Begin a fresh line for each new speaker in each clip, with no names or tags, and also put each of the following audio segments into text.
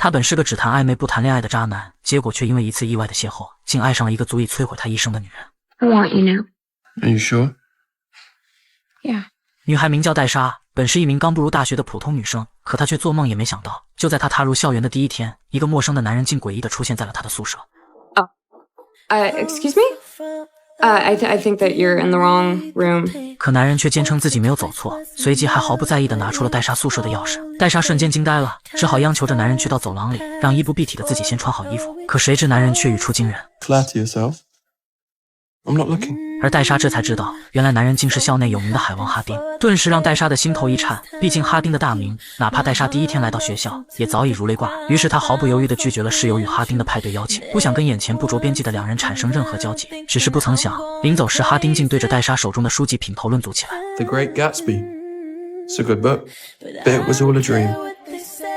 他本是个只谈暧昧不谈恋爱的渣男，结果却因为一次意外的邂逅，竟爱上了一个足以摧毁他一生的女人。
I want you now.
Are you sure?
Yeah.
女孩名叫戴莎，本是一名刚步入大学的普通女生，可她却做梦也没想到，就在她踏入校园的第一天，一个陌生的男人竟诡异地出现在了她的宿舍。
Excuse me? I think that you're in the wrong room.
可男人却坚称自己没有走错，随即还毫不在意地拿出了戴莎宿舍的钥匙。戴莎瞬间惊呆了，只好央求着男人去到走廊里，让衣不蔽体的自己先穿好衣服。可谁知男人却语出惊人
Flatter yourself. I'm not looking.
而戴莎这才知道，原来男人竟是校内有名的海王哈丁，顿时让戴莎的心头一颤。毕竟哈丁的大名，哪怕戴莎第一天来到学校，也早已如雷贯耳。于是她毫不犹豫地拒绝了室友与哈丁的派对邀请，不想跟眼前不着边际的两人产生任何交集。只是不曾想，临走时哈丁竟对着戴莎手中的书籍品头论足起来。
The Great Gatsby. It's a good book, but it was all a dream.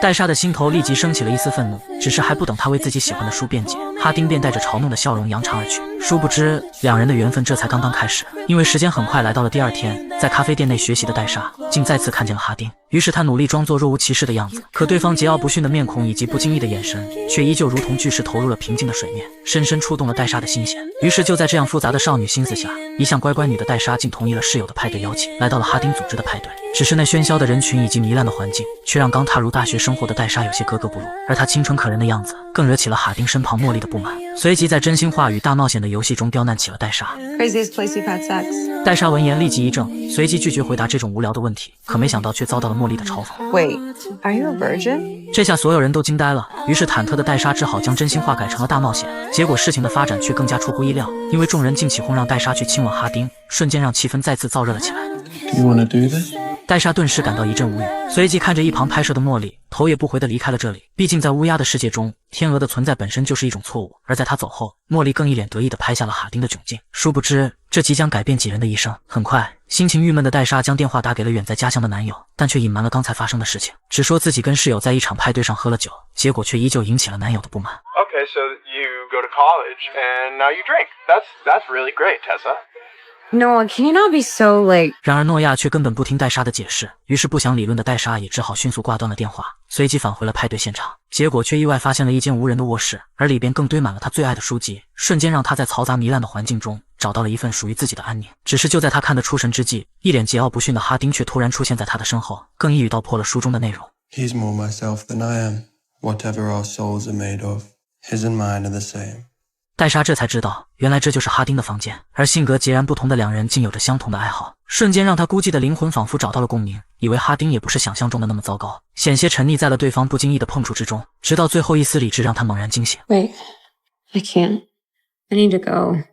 戴莎的心头立即升起了一丝愤怒，只是还不等她为自己喜欢的书辩解，哈丁便带着嘲弄的笑容扬长而去。殊不知，两人的缘分这才刚刚开始。因为时间很快来到了第二天，在咖啡店内学习的戴莎竟再次看见了哈丁，于是她努力装作若无其事的样子，可对方桀骜不驯的面孔以及不经意的眼神，却依旧如同巨石投入了平静的水面，深深触动了戴莎的心弦。于是就在这样复杂的少女心思下，一向乖乖女的戴莎竟同意了室友的派对邀请，来到了哈丁组织的派对。只是那喧嚣的人群以及糜烂的环境，却让刚踏入大学生活的戴莎有些格格不入，而她清纯可人的样子，更惹起了哈丁身旁茉莉的不满，随即在真心话与大冒险的游戏中刁难起了戴莎。
Craziest place you've had sex.
戴莎闻言立即一怔，随即拒绝回答这种无聊的问题，可没想到却遭到了茉莉的嘲讽。
Wait, are you a virgin?
这下所有人都惊呆了，于是忐忑的戴莎只好将真心话改成了大冒险。结果事情的发展却更加出乎意料，因为众人竟起哄让戴莎去亲吻哈丁，瞬间让气氛再次燥热了起来。
Do you want to do this?
戴莎顿时感到一阵无语，随即看着一旁拍摄的茉莉，头也不回地离开了这里。毕竟在乌鸦的世界中，天鹅的存在本身就是一种错误，而在她走后，茉莉更一脸得意地拍下了哈丁的窘境。殊不知，这即将改变几人的一生。很快，心情郁闷的戴莎将电话打给了远在家乡的男友，但却隐瞒了刚才发生的事情，只说自己跟室友在一场派对上喝了酒，结果却依旧引起了男友的不满。
Okay, so you go to college and now you drink. That's really great, Tessa.
Noah, can you not be so like...
然而诺亚却根本不听戴莎的解释，于是不想理论的戴莎也只好迅速挂断了电话，随即返回了派对现场。结果却意外发现了一间无人的卧室，而里边更堆满了他最爱的书籍，瞬间让他在嘈杂糜烂的环境中找到了一份属于自己的安宁。只是就在他看得出神之际，一脸桀骜不驯的哈丁却突然出现在他的身后，更一语道破了书中的内容。
He's more myself than I am. Whatever our souls are made of, his and mine are the same.
戴莎这才知道，原来这就是哈丁的房间，而性格截然不同的两人竟有着相同的爱好，瞬间让他孤寂的灵魂仿佛找到了共鸣，以为哈丁也不是想象中的那么糟糕，险些沉溺在了对方不经意的碰触之中，直到最后一丝理智让他猛然惊醒。
Wait, I can't. I need to go.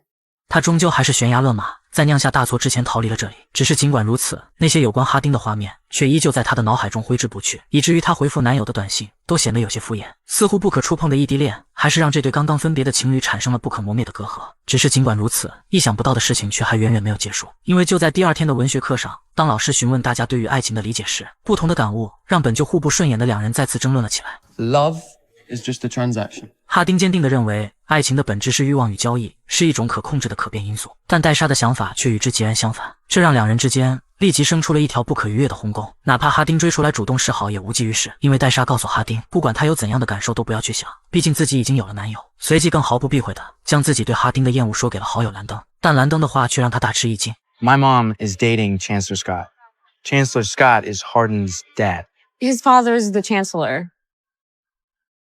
他终究还是悬崖勒马，在酿下大错之前逃离了这里。只是尽管如此，那些有关哈丁的画面却依旧在他的脑海中挥之不去，以至于他回复男友的短信都显得有些敷衍，似乎不可触碰的异地恋，还是让这对刚刚分别的情侣产生了不可磨灭的隔阂。只是尽管如此，意想不到的事情却还远远没有结束，因为就在第二天的文学课上，当老师询问大家对于爱情的理解时，不同的感悟让本就互不顺眼的两人再次争论了起来。
Love is just a transaction.
哈丁坚定地认为，爱情的本质是欲望与交易，是一种可控制的可变因素。但戴莎的想法却与之截然相反，这让两人之间立即生出了一条不可逾越的鸿沟。哪怕哈丁追出来主动示好也无济于事，因为戴莎告诉哈丁，不管他有怎样的感受都不要去想，毕竟自己已经有了男友。随即更毫不避讳地将自己对哈丁的厌恶说给了好友兰登，但兰登的话却让他大吃一惊。
My mom is dating Chancellor Scott. Chancellor Scott is Hardin's dad.
His father is the chancellor.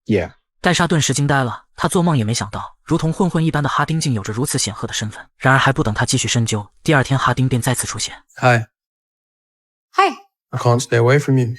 Yeah.
戴莎顿时惊呆了，她做梦也没想到，如同混混一般的哈丁竟有着如此显赫的身份。然而还不等她继续深究，第二天哈丁便再次出现。
Hi.
Hi.
I can't stay away from you.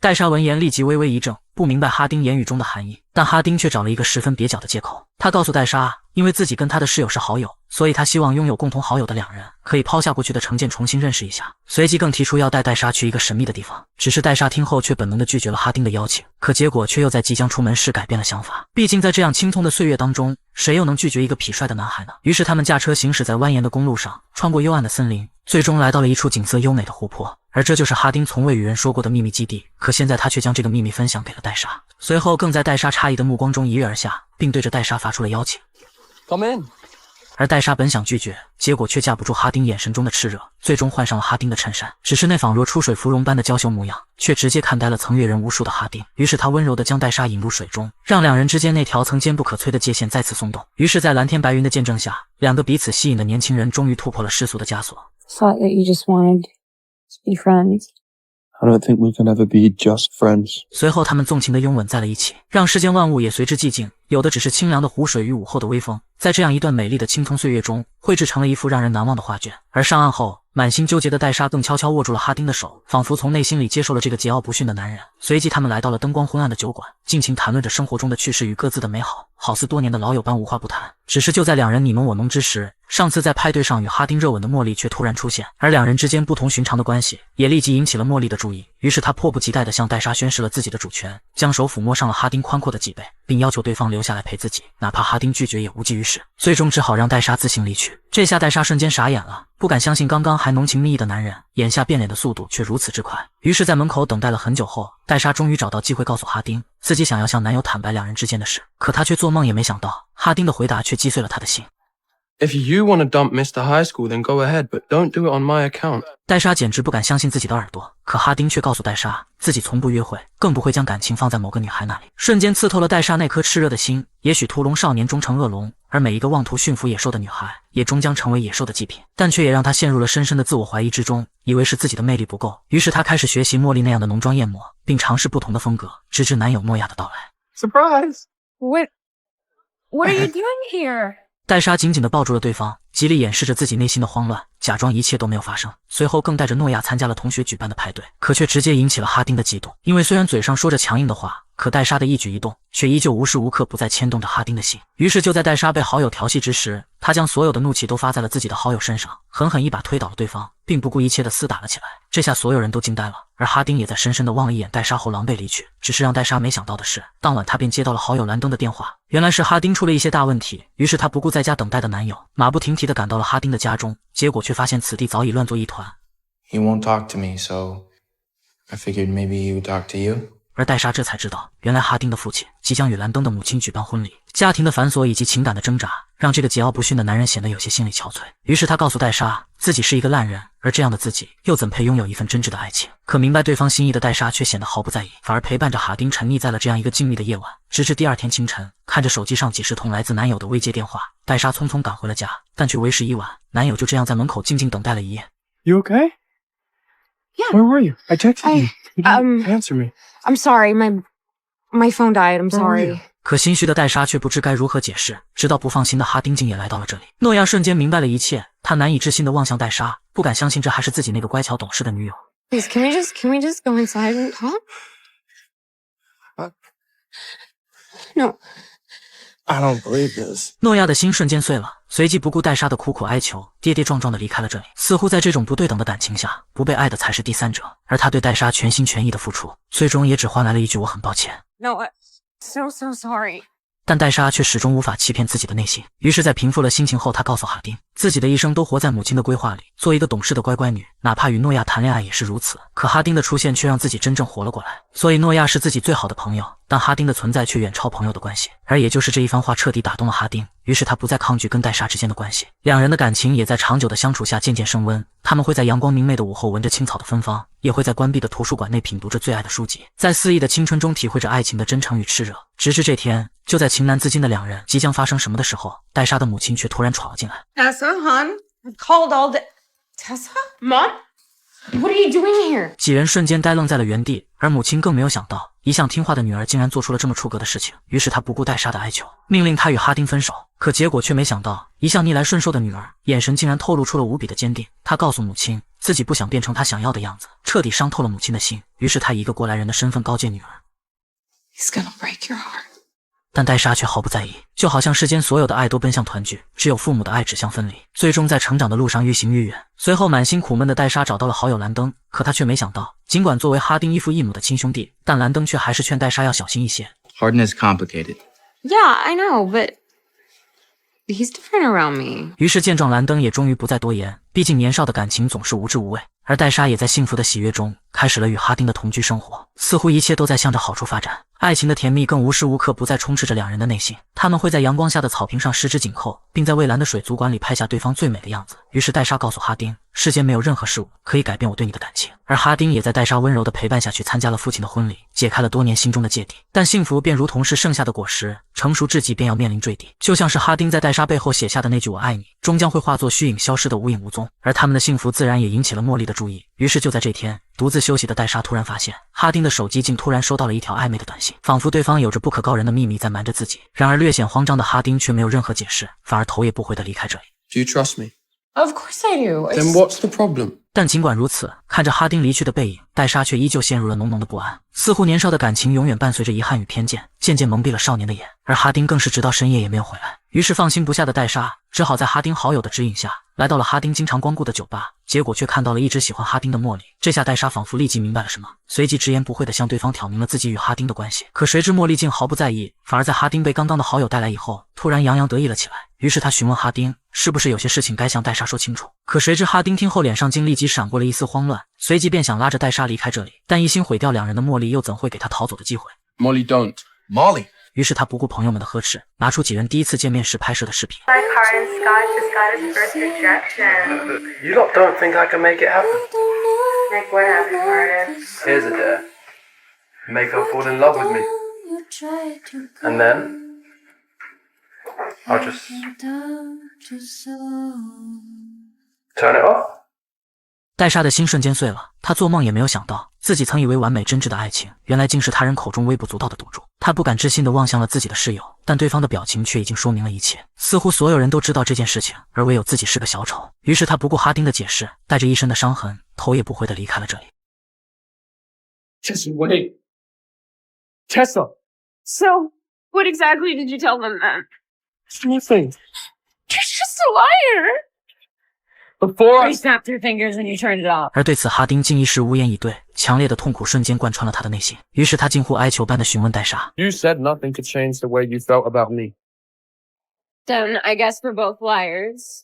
戴莎闻言立即微微一怔，不明白哈丁言语中的含义，但哈丁却找了一个十分蹩脚的借口。他告诉戴莎，因为自己跟他的室友是好友，所以他希望拥有共同好友的两人可以抛下过去的成见，重新认识一下。随即更提出要带戴莎去一个神秘的地方。只是戴莎听后却本能地拒绝了哈丁的邀请，可结果却又在即将出门时改变了想法。毕竟在这样青葱的岁月当中，谁又能拒绝一个痞帅的男孩呢？于是他们驾车行驶在蜿蜒的公路上，穿过幽暗的森林，最终来到了一处景色优美的湖泊。而这就是哈丁从未与人说过的秘密基地，可现在他却将这个秘密分享给了戴莎。随后更在戴莎诧异的目光中一跃而下，并对着戴莎发出了邀请。
Come in.
而戴莎本想拒绝，结果却架不住哈丁眼神中的炽热，最终换上了哈丁的衬衫。只是那仿若出水芙蓉般的娇羞模样，却直接看呆了曾阅人无数的哈丁。于是他温柔地将戴莎引入水中，让两人之间那条曾坚不可摧的界限再次松动。于是，在蓝天白云的见证下，两个彼此吸引的年轻人终于突破了世俗的枷锁。
Thought that you just wanted to be friends.
I don't think we can ever be just friends.
随后他们纵情地拥吻在了一起，让世间万物也随之寂静，有的只是清凉的湖水与午后的微风，在这样一段美丽的青葱岁月中，绘制成了一幅让人难忘的画卷。而上岸后，满心纠结的戴莎更悄悄握住了哈丁的手，仿佛从内心里接受了这个桀骜不驯的男人。随即他们来到了灯光昏暗的酒馆，尽情谈论着生活中的趣事与各自的美好，好似多年的老友般无话不谈。只是就在两人你侬我侬之时，上次在派对上与哈丁热吻的茉莉却突然出现，而两人之间不同寻常的关系也立即引起了茉莉的注意。于是他迫不及待地向戴莎宣示了自己的主权，将手抚摸上了哈丁宽阔的脊背，并要求对方留下来陪自己，哪怕哈丁拒绝也无济于事，最终只好让戴莎自行离去。这下戴莎瞬间傻眼了，不敢相信刚刚还浓情蜜意的男人，眼下变脸的速度却如此之快。于是在门口等待了很久后，戴莎终于找到机会告诉哈丁，自己想要向男友坦白两人之间的事。可她却做梦也没想到，哈丁的回答却击碎了她的心。
If you want to dump Mr. High School, then go ahead, but don't do it on my account.
戴莎简直不敢相信自己的耳朵，可哈丁却告诉戴莎，自己从不约会，更不会将感情放在某个女孩那里。瞬间刺透了戴莎那颗炽热的心。也许屠龙少年终成恶龙，而每一个妄图驯服野兽的女孩，也终将成为野兽的祭品。但却也让她陷入了深深的自我怀疑之中，以为是自己的魅力不够。于是她开始学习茉莉那样的浓妆艳抹，并尝试不同的风格，直至男友诺亚的到来。
Surprise!
What are you doing here?
戴莎紧紧地抱住了对方，极力掩饰着自己内心的慌乱，假装一切都没有发生。随后更带着诺亚参加了同学举办的派对，可却直接引起了哈丁的嫉妒。因为虽然嘴上说着强硬的话，可戴莎的一举一动却依旧无时无刻不在牵动着哈丁的心。于是就在戴莎被好友调戏之时，他将所有的怒气都发在了自己的好友身上，狠狠一把推倒了对方，并不顾一切地厮打了起来。这下所有人都惊呆了，而哈丁也在深深地望了一眼戴莎后狼狈离去。只是让戴莎没想到的是，当晚他便接到了好友兰登的电话，原来是哈丁出了一些大问题。于是他不顾在家等待的男友，马不停蹄地赶到了哈丁的家中，结果却发现此地早已乱作一团。
He won't talk to me, so I figured maybe he would talk to you.
而戴莎这才知道，原来哈丁的父亲即将与兰登的母亲举办婚礼。家庭的繁琐以及情感的挣扎，让这个桀骜不驯的男人显得有些心力憔悴。于是他告诉戴莎，自己是一个烂人，而这样的自己又怎配拥有一份真挚的爱情？可明白对方心意的戴莎却显得毫不在意，反而陪伴着哈丁沉溺在了这样一个静谧的夜晚。直至第二天清晨，看着手机上几十通来自男友的未接电话，戴莎匆匆赶回了家，但却为时已晚。男友就这样在门口静静等待了一夜。
You okay?
Yeah.
Where were you? I texted you. You didn't answer me.
I'm sorry, my phone died. I'm
Where were you?
sorry.
可心虚的戴莎却不知该如何解释，直到不放心的哈丁竟也来到了这里。诺亚瞬间明白了一切，他难以置信地望向戴莎，不敢相信这还是自己那个乖巧懂事的女友。
Please, can we just go inside and talk? No.
I don't believe this.
诺亚的心瞬间碎了，随即不顾戴莎的苦苦哀求，跌跌撞撞地离开了这里。似乎在这种不对等的感情下，不被爱的才是第三者，而他对戴莎全心全意的付出，最终也只换来了一句“我很抱歉”。
No, I'm so sorry.
但戴莎却始终无法欺骗自己的内心。于是，在平复了心情后，她告诉哈丁，自己的一生都活在母亲的规划里，做一个懂事的乖乖女，哪怕与诺亚谈恋爱也是如此。可哈丁的出现却让自己真正活了过来。所以，诺亚是自己最好的朋友，但哈丁的存在却远超朋友的关系。而也就是这一番话彻底打动了哈丁，于是他不再抗拒跟戴莎之间的关系，两人的感情也在长久的相处下渐渐升温。他们会在阳光明媚的午后闻着青草的芬芳，也会在关闭的图书馆内品读着最爱的书籍，在肆意的青春中体会着爱情的真诚与炽热。直至这天，就在情难自禁的两人即将发生什么的时候，戴莎的母亲却突然闯了进来。
Tessa, hon, I've called all day. Tessa? Mom? What are you doing here?
几人瞬间呆愣在了原地，而母亲更没有想到，一向听话的女儿竟然做出了这么出格的事情。于是她不顾戴莎的哀求，命令她与哈丁分手。可结果却没想到，一向逆来顺受的女儿眼神竟然透露出了无比的坚定。她告诉母亲，自己不想变成她想要的样子，彻底伤透了母亲的心。于是她以一个过来人的身份告诫女儿。
He's gonna break your heart.
但戴莎却毫不在意，就好像世间所有的爱都奔向团聚，只有父母的爱指向分离，最终在成长的路上越行越远。随后满心苦闷的戴莎找到了好友兰登，可他却没想到，尽管作为哈丁异父异母的亲兄弟，但兰登却还是劝戴莎要小心一些。
Hardness complicated.
Yeah, I know, but he's different around me.
于是见状，兰登也终于不再多言，毕竟年少的感情总是无知无畏。而戴莎也在幸福的喜悦中开始了与哈丁的同居生活，似乎一切都在向着好处发展。爱情的甜蜜更无时无刻不在充斥着两人的内心。他们会在阳光下的草坪上十指紧扣，并在蔚蓝的水族馆里拍下对方最美的样子。于是戴莎告诉哈丁，世间没有任何事物可以改变我对你的感情。而哈丁也在戴莎温柔的陪伴下去参加了父亲的婚礼，解开了多年心中的芥蒂。但幸福便如同是盛夏的果实，成熟至极便要面临坠地。就像是哈丁在戴莎背后写下的那句我爱你，终将会化作虚影消失的无影无踪。而他们的幸福自然也引起了茉莉的注意。于是就在这天，独自休息的戴莎突然发现，哈丁的手机竟突然收到了一条暧昧的短信，仿佛对方有着不可告人的秘密在瞒着自己。然而略显慌张的哈丁却没有任何解释，反而头也不回地离开这里。
Do you trust me?
Of course I do.
Then what's the problem?
但尽管如此，看着哈丁离去的背影，戴莎却依旧陷入了浓浓的不安。似乎年少的感情永远伴随着遗憾与偏见，渐渐蒙蔽了少年的眼。而哈丁更是直到深夜也没有回来。于是放心不下的戴莎只好在哈丁好友的指引下，来到了哈丁经常光顾的酒吧，结果却看到了一直喜欢哈丁的茉莉。这下戴莎仿佛立即明白了什么，随即直言不讳地向对方挑明了自己与哈丁的关系。可谁知茉莉竟毫不在意，反而在哈丁被刚刚的好友带来以后，突然洋洋得意了起来。于是他询问哈丁，是不是有些事情该向戴莎说清楚。可谁知哈丁听后脸上竟立即闪过了一丝慌乱，随即便想拉着戴莎离开这里，但一心毁掉两人的茉莉又怎会给他逃走的机会。
Molly, don't.
Molly.
于是他不顾朋友们的呵斥，拿出几人第一次见面时拍摄的视频。
My card and Scott just got his first rejection.
You lot don't think I can make it happen?
Like what happened, Martin?
Here's a dare. Make her fall in love with me. And then I'll just turn it off.
戴莎的心瞬间碎了，她做梦也没有想到，自己曾以为完美真挚的爱情，原来竟是他人口中微不足道的赌注。她不敢置信地望向了自己的室友，但对方的表情却已经说明了一切。似乎所有人都知道这件事情，而唯有自己是个小丑。于是她不顾哈丁的解释，带着一身的伤痕，头也不回地离开了这里。
Tessa, wait. Tessa.
So, what exactly did you tell them then?
Nothing.
You're just a liar.
Before I...
You snapped your fingers and you turned it off.
而对此哈丁竟一时无言以对，强烈的痛苦瞬间贯穿了他的内心。于是他近乎哀求般地询问戴莎，
You said nothing could change the way you felt about me.
Then I guess we're both liars.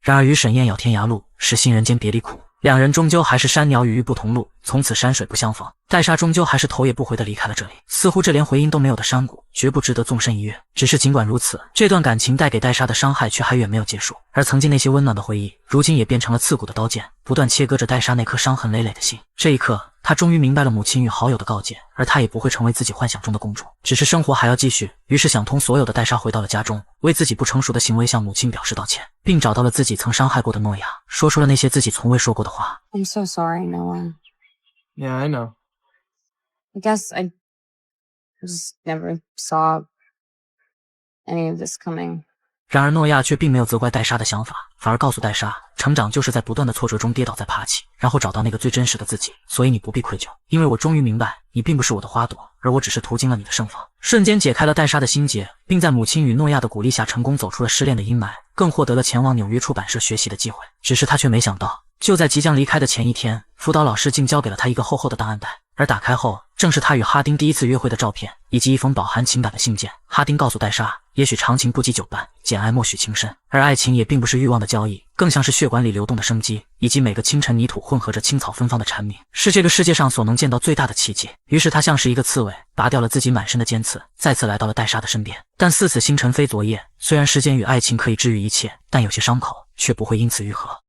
然而鱼沈宴咬天涯路，使心人间别离苦。两人终究还是山鸟与鱼不同路，从此山水不相逢。戴莎终究还是头也不回地离开了这里，似乎这连回音都没有的山谷，绝不值得纵身一跃。只是尽管如此，这段感情带给戴莎的伤害却还远没有结束，而曾经那些温暖的回忆，如今也变成了刺骨的刀剑，不断切割着戴莎那颗伤痕累累的心。这一刻，她终于明白了母亲与好友的告诫，而她也不会成为自己幻想中的公主。只是生活还要继续，于是想通所有的戴莎回到了家中，为自己不成熟的行为向母亲表示道歉，并找到了自己曾伤害过的诺亚，说出了那些自己从未说过的话。
I'm so sorry, Noah.
Yeah, I know.
I guess I just never saw any of this coming.
然而诺亚却并没有责怪戴莎的想法，反而告诉戴莎，成长就是在不断的挫折中跌倒再爬起，然后找到那个最真实的自己。所以你不必愧疚，因为我终于明白，你并不是我的花朵，而我只是途经了你的盛放。瞬间解开了戴莎的心结，并在母亲与诺亚的鼓励下成功走出了失恋的阴霾，更获得了前往纽约出版社学习的机会。只是他却没想到，就在即将离开的前一天，辅导老师竟交给了他一个厚厚的档案袋，而打开后，正是他与哈丁第一次约会的照片，以及一封饱含情感的信件。哈丁告诉戴莎，也许长情不及久伴，简爱莫许情深。而爱情也并不是欲望的交易，更像是血管里流动的生机，以及每个清晨泥土混合着青草芬芳的蝉鸣，是这个世界上所能见到最大的奇迹。于是他像是一个刺猬，拔掉了自己满身的尖刺，再次来到了戴莎的身边。但似此星辰非昨夜，虽然时间与爱情可以治愈一切，但有些伤口却不会因此愈合。